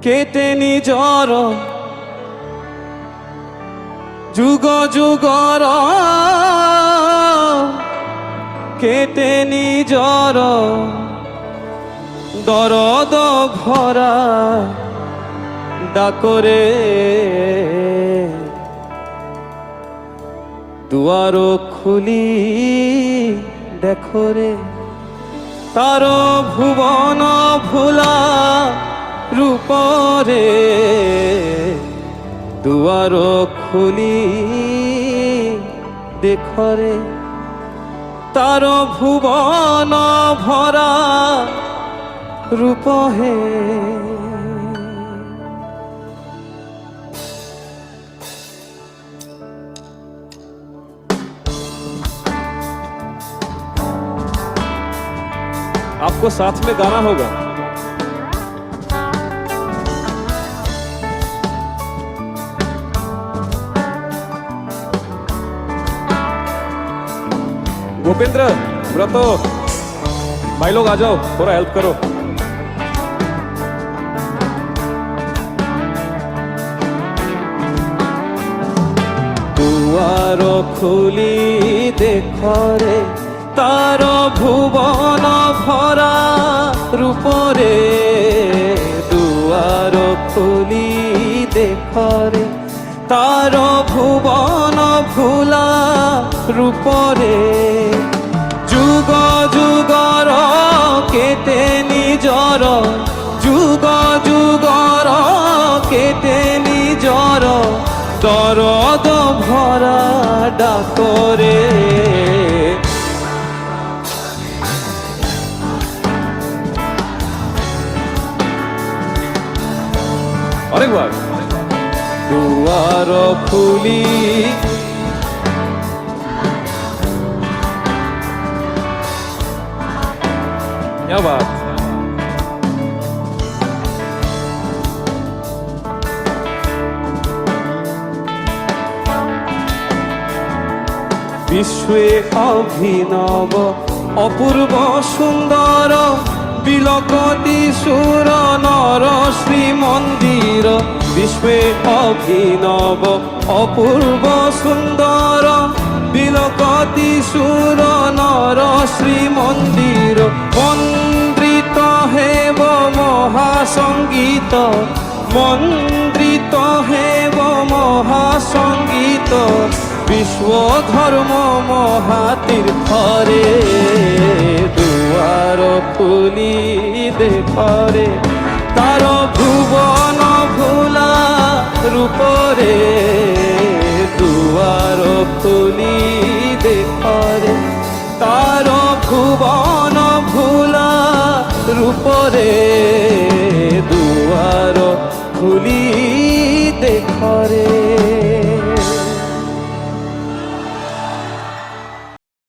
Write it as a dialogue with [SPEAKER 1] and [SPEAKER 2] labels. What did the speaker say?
[SPEAKER 1] কেটে নিজর যুগ যুগর কেটে নিজর দরদ ভরা ডাকরে দুয়ার খুলি দেখরে তার ভুবন ভোলা রূপরে দুয়ার খুলি দেখরে তার ভুবন ভরা রূপ হে। आपको साथ में गाना होगा। भूपेंद्र, व्रतो, भाई लोग आ जाओ, थोड़ा हेल्प करो। दुआर खुली देखरे तार भुवन भरा रूपरे दुआर खुली देखरे तार भुवन भोला रूपरे जुग जुगर केटे निजर जुग जुगर केटे निजर दरद भरा डाकरे अनेक बार दुआर खुली क्या बात। विश्वे अभिनव अपूर्व सुंदर बिलकती सुर नर श्रीमंदिर विश्वे अभिनव अपूर्व सुंदर बिलकती सुर नर श्रीमंदिर मन्त्रित हेव महासंगीत मन्त्रित हेव महासंगीत विश्व धर्म महातीर्थरे दुआर खुली देखरे तार भुवन भोला रूपरे दुआर खुली देखरे तार भुवन भोला रूपरे दुआर खुली